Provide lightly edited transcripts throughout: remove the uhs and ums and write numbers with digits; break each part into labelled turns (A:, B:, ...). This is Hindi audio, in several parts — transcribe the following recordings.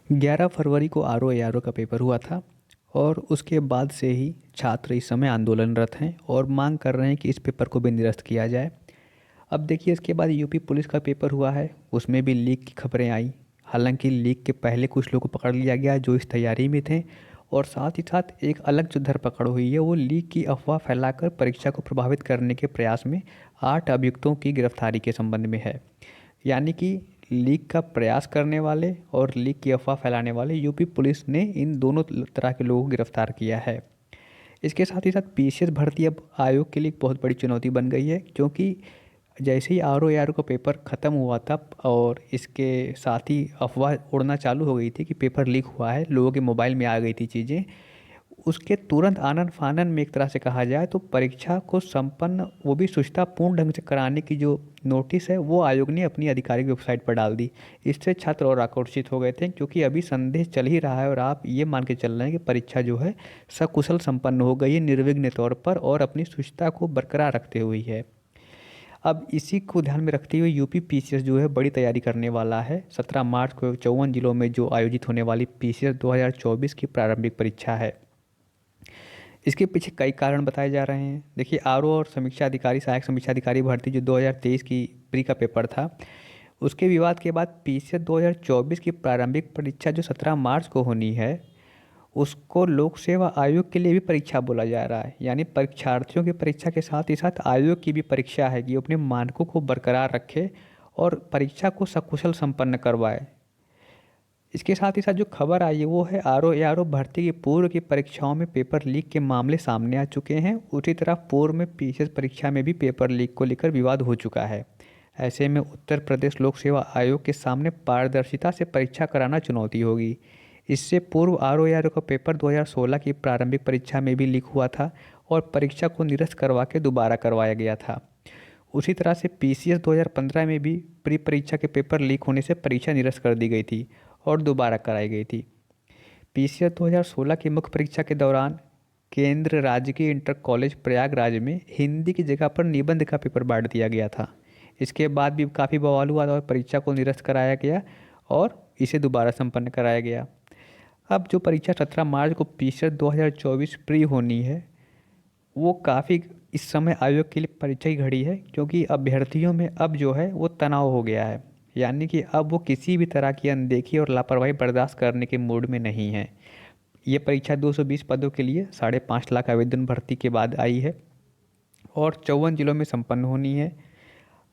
A: 11 फरवरी को आरओ का पेपर हुआ था और उसके बाद से ही छात्र इस समय आंदोलनरत हैं और मांग कर रहे हैं कि इस पेपर को भी निरस्त किया जाए। अब देखिए, इसके बाद यूपी पुलिस का पेपर हुआ है, उसमें भी लीक की खबरें आई। हालांकि लीक के पहले कुछ लोगों को पकड़ लिया गया जो इस तैयारी में थे, और साथ ही साथ एक अलग जो धरपकड़ हुई है वो लीक की अफवाह फैलाकर परीक्षा को प्रभावित करने के प्रयास में 8 अभियुक्तों की गिरफ्तारी के संबंध में है। यानी कि लीक का प्रयास करने वाले और लीक की अफवाह फैलाने वाले यूपी पुलिस ने इन दोनों तरह के लोगों को गिरफ्तार किया है। इसके साथ ही साथ पीसीएस भर्ती अब आयोग के लिए एक बहुत बड़ी चुनौती बन गई है, क्योंकि जैसे ही आरओ का पेपर ख़त्म हुआ था और इसके साथ ही अफवाह उड़ना चालू हो गई थी कि पेपर लीक हुआ है, लोगों के मोबाइल में आ गई थी चीज़ें, उसके तुरंत आनन फानन में एक तरह से कहा जाए तो परीक्षा को संपन्न, वो भी सुचितापूर्ण ढंग से कराने की जो नोटिस है वो आयोग ने अपनी आधिकारिक वेबसाइट पर डाल दी। इससे छात्र और आकर्षित हो गए थे, क्योंकि अभी संदेह चल ही रहा है और आप ये मान के चल रहे हैं कि परीक्षा जो है सकुशल संपन्न हो गई है निर्विघ्न तौर पर और अपनी शुचिता को बरकरार रखते हुए है। अब इसी को ध्यान में रखते हुए यूपी पीसीएस जो है बड़ी तैयारी करने वाला है। 17 मार्च को 54 जिलों में जो आयोजित होने वाली पीसीएस 2024 की प्रारंभिक परीक्षा है। इसके पीछे कई कारण बताए जा रहे हैं। देखिए, आरओ और समीक्षा अधिकारी, सहायक समीक्षा अधिकारी भर्ती जो 2023 की प्री का पेपर था, उसके विवाद के बाद पीसीएस 2024 की प्रारंभिक परीक्षा जो 17 मार्च को होनी है, उसको लोक सेवा आयोग के लिए भी परीक्षा बोला जा रहा है। यानी परीक्षार्थियों की परीक्षा के साथ ही साथ आयोग की भी परीक्षा है कि वो अपने मानकों को बरकरार रखे और परीक्षा को सकुशल संपन्न करवाए। इसके साथ ही साथ जो खबर आई है वो है आरओ भर्ती की पूर्व की परीक्षाओं में पेपर लीक के मामले सामने आ चुके हैं। उसी तरह पूर्व में पीसीएस परीक्षा में भी पेपर लीक को लेकर विवाद हो चुका है। ऐसे में उत्तर प्रदेश लोक सेवा आयोग के सामने पारदर्शिता से परीक्षा कराना चुनौती होगी। इससे पूर्व आरओ का पेपर 2016 की प्रारंभिक परीक्षा में भी लीक हुआ था और परीक्षा को निरस्त करवा के दोबारा करवाया गया था। उसी तरह से पीसीएस 2015 में भी प्री परीक्षा के पेपर लीक होने से परीक्षा निरस्त कर दी गई थी और दोबारा कराई गई थी। पीसीएस 2016 की मुख्य परीक्षा के दौरान केंद्र राजकीय इंटर कॉलेज प्रयागराज में हिंदी की जगह पर निबंध का पेपर बांट दिया गया था। इसके बाद भी काफ़ी बवाल हुआ और परीक्षा को निरस्त कराया गया और इसे दोबारा संपन्न कराया गया। अब जो परीक्षा 17 मार्च को पीसीएस 2024 प्री होनी है, वो काफ़ी इस समय आयोग के लिए परीक्षा की घड़ी है, क्योंकि अभ्यर्थियों में अब जो है वो तनाव हो गया है। यानी कि अब वो किसी भी तरह की अनदेखी और लापरवाही बर्दाश्त करने के मूड में नहीं है। ये परीक्षा 220 पदों के लिए 5.5 लाख आवेदन भर्ती के बाद आई है और 54 जिलों में संपन्न होनी है।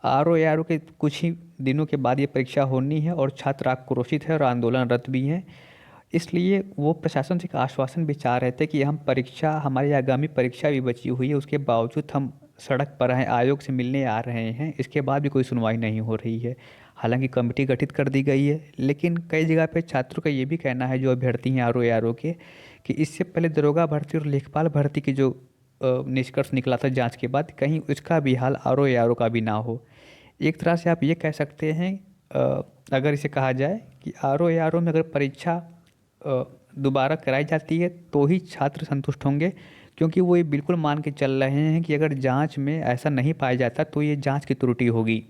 A: आरओ के कुछ ही दिनों के बाद ये परीक्षा होनी है और छात्र आक्रोशित है और आंदोलनरत भी हैं। इसलिए वो प्रशासन से एक आश्वासन भी चाह रहे थे कि हम परीक्षा, हमारी आगामी परीक्षा भी बची हुई है, उसके बावजूद हम सड़क पर हैं, आयोग से मिलने आ रहे हैं, इसके बाद भी कोई सुनवाई नहीं हो रही है। हालांकि कमेटी गठित कर दी गई है, लेकिन कई जगह पे छात्रों का ये भी कहना है जो अभ्यर्थी हैं आरओ के, कि इससे पहले दरोगा भर्ती और लेखपाल भर्ती की जो निष्कर्ष निकला था जांच के बाद, कहीं उसका भी हाल आरओ का भी ना हो। एक तरह से आप ये कह सकते हैं, अगर इसे कहा जाए कि आरओ में अगर परीक्षा दोबारा कराई जाती है तो ही छात्र संतुष्ट होंगे, क्योंकि वो ये बिल्कुल मान के चल रहे हैं कि अगर जांच में ऐसा नहीं पाया जाता तो ये जांच की त्रुटि होगी।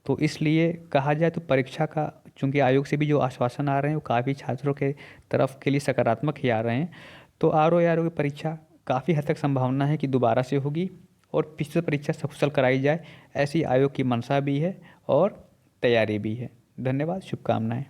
A: तो इसलिए कहा जाए तो परीक्षा का, चूँकि आयोग से भी जो आश्वासन आ रहे हैं वो काफ़ी छात्रों के तरफ के लिए सकारात्मक ही आ रहे हैं। तो आरओ की परीक्षा काफ़ी हद तक संभावना है कि दोबारा से होगी और पिछली परीक्षा सकुशल कराई जाए, ऐसी आयोग की मंशा भी है और तैयारी भी है। धन्यवाद, शुभकामनाएं।